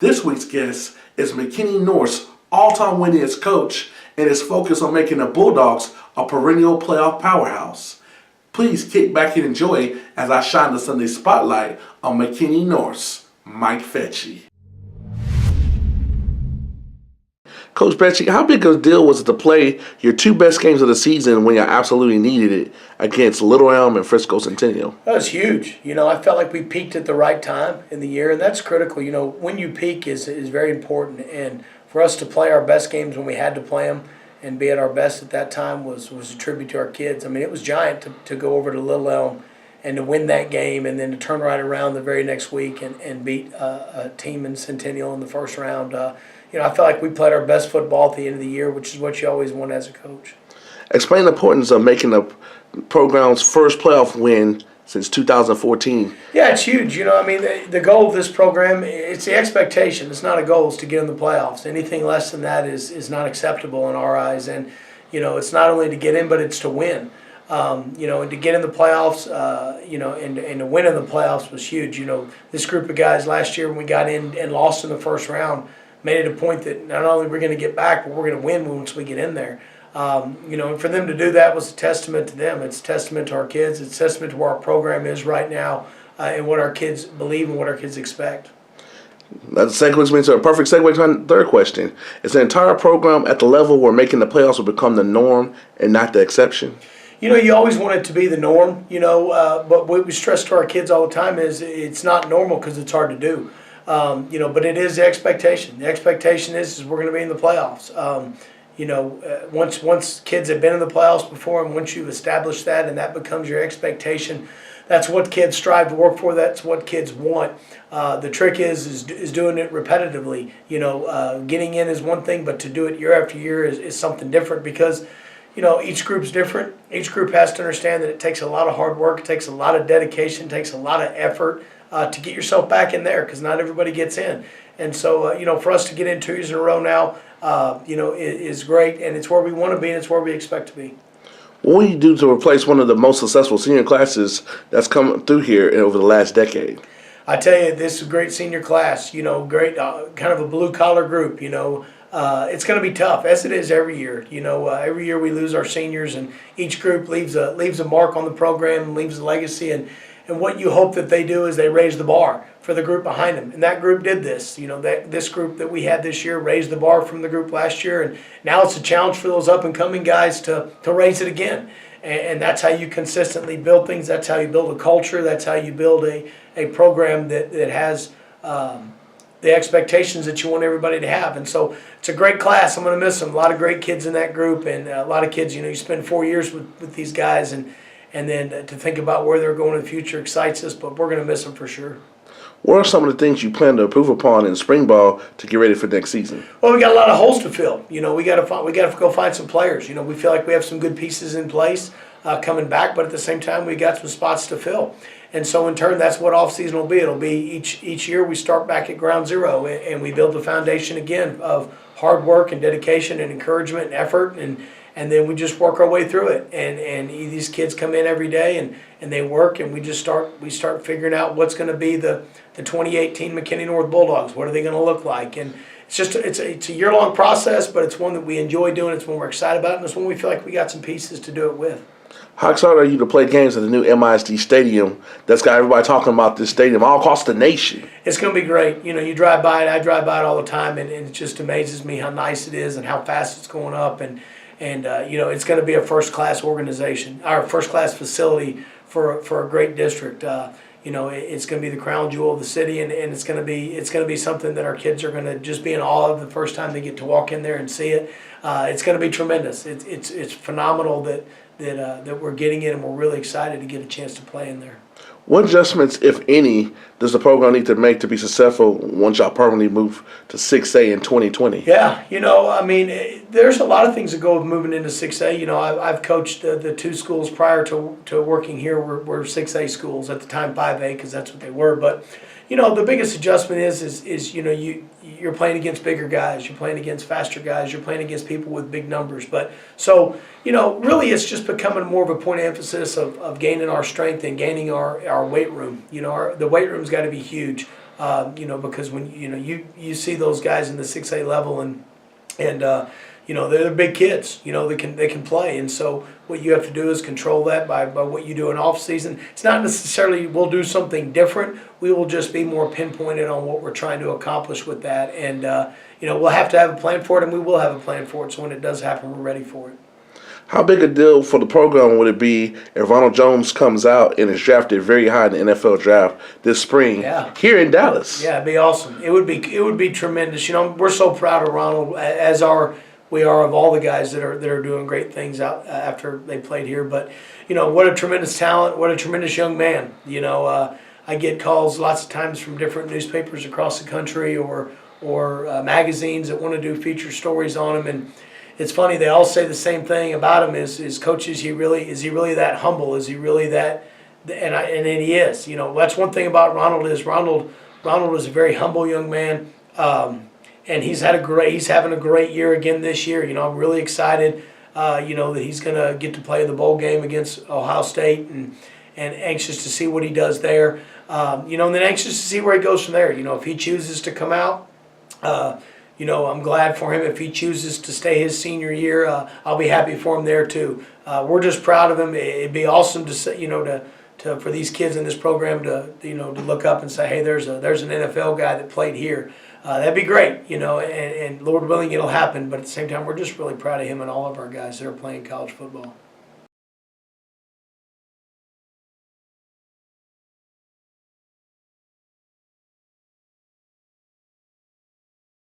This week's guest is McKinney North's all-time winningest coach and is focused on making the Bulldogs a perennial playoff powerhouse. Please kick back and enjoy as I shine the Sunday spotlight on McKinney North's Mike Fecci. Coach Fecci, how big of a deal was it to play your two best games of the season when you absolutely needed it against Little Elm and Frisco Centennial? That was huge. I felt like we peaked at the right time in the year, and that's critical. When you peak is very important, and for us to play our best games when we had to play them and be at our best at that time was a tribute to our kids. I mean, it was giant to go over to Little Elm and to win that game and then to turn right around the very next week and beat a team in Centennial in the first round. I felt like we played our best football at the end of the year, which is what you always want as a coach. Explain the importance of making the program's first playoff win since 2014. Yeah, it's huge. The goal of this program, it's the expectation. It's not a goal. It's to get in the playoffs. Anything less than that is not acceptable in our eyes. And, it's not only to get in, but it's to win. And to get in the playoffs, and to win in the playoffs was huge. This group of guys last year when we got in and lost in the first round made it a point that not only we're going to get back, but we're going to win once we get in there. And for them to do that was a testament to them. It's a testament to our kids. It's a testament to where our program is right now and what our kids believe and what our kids expect. That segues me to a perfect segue to my third question. Is the entire program at the level where making the playoffs will become the norm and not the exception? You always want it to be the norm, but what we stress to our kids all the time is it's not normal because it's hard to do. But it is the expectation. The expectation is we're going to be in the playoffs. Once kids have been in the playoffs before, and once you've established that and that becomes your expectation, that's what kids strive to work for. That's what kids want. The trick is doing it repetitively. Getting in is one thing, but to do it year after year is something different because, each group's different. Each group has to understand that it takes a lot of hard work, it takes a lot of dedication, it takes a lot of effort to get yourself back in there because not everybody gets in. And so, for us to get in 2 years in a row now, is great, and it's where we want to be and it's where we expect to be. What will you do to replace one of the most successful senior classes that's come through here over the last decade? I tell you, this is a great senior class, great, kind of a blue-collar group, It's going to be tough, as it is every year. Every year we lose our seniors, and each group leaves a mark on the program, leaves a legacy, and what you hope that they do is they raise the bar for the group behind them. And that group did this. This group that we had this year raised the bar from the group last year, and now it's a challenge for those up-and-coming guys to raise it again. And that's how you consistently build things. That's how you build a culture. That's how you build a program that has the expectations that you want everybody to have. And so it's a great class. I'm going to miss them. A lot of great kids in that group, and a lot of kids, you spend 4 years with these guys, and then to think about where they're going in the future excites us, but we're going to miss them for sure. What are some of the things you plan to improve upon in spring ball to get ready for next season? Well, we got a lot of holes to fill. We got to go find some players. We feel like we have some good pieces in place coming back, but at the same time, we got some spots to fill. And so in turn, that's what off-season will be. It'll be each year we start back at ground zero and we build the foundation again of hard work and dedication and encouragement and effort, and then we just work our way through it. And these kids come in every day and they work, and we start figuring out what's going to be the 2018 McKinney North Bulldogs. What are they going to look like? And it's a year-long process, but it's one that we enjoy doing. It's one we're excited about, and it's one we feel like we got some pieces to do it with. How excited are you to play games at the new MISD Stadium that's got everybody talking about this stadium all across the nation? It's going to be great. You drive by it. I drive by it all the time, and it just amazes me how nice it is and how fast it's going up. And it's going to be a first-class organization, our first-class facility for a great district. It's going to be the crown jewel of the city, and it's going to be something that our kids are going to just be in awe of the first time they get to walk in there and see it. It's going to be tremendous. It's phenomenal that we're getting it, and we're really excited to get a chance to play in there. What adjustments, if any, does the program need to make to be successful once y'all permanently move to 6A in 2020? Yeah, there's a lot of things that go with moving into 6A. I've coached the two schools prior to working here were 6A schools, at the time 5A because that's what they were. But, the biggest adjustment is you're playing against bigger guys, you're playing against faster guys, you're playing against people with big numbers. But so, really it's just becoming more of a point of emphasis of gaining our strength and gaining our weight room. The weight room's got to be huge. because when you see those guys in the 6A level and they're big kids, they can play, and so what you have to do is control that by what you do in off season. It's not necessarily we'll do something different. We will just be more pinpointed on what we're trying to accomplish with that, and we'll have to have a plan for it, and we will have a plan for it. So when it does happen, we're ready for it. How big a deal for the program would it be if Ronald Jones comes out and is drafted very high in the NFL draft this spring here in Dallas? Yeah, it'd be awesome. It would be tremendous. We're so proud of Ronald, as we are of all the guys that are doing great things out after they played here. But what a tremendous talent, what a tremendous young man. I get calls lots of times from different newspapers across the country or magazines that want to do feature stories on him, and it's funny, they all say the same thing about him is coach, is he really that humble? Is he really that? And he is. That's one thing about Ronald is Ronald is a very humble young man, and he's having a great year again this year. I'm really excited, that he's gonna get to play the bowl game against Ohio State, and anxious to see what he does there. And then anxious to see where he goes from there. If he chooses to come out. I'm glad for him. If he chooses to stay his senior year, I'll be happy for him there too. We're just proud of him. It'd be awesome to say, for these kids in this program to look up and say, hey, there's an NFL guy that played here. That'd be great, and Lord willing, it'll happen. But at the same time, we're just really proud of him and all of our guys that are playing college football.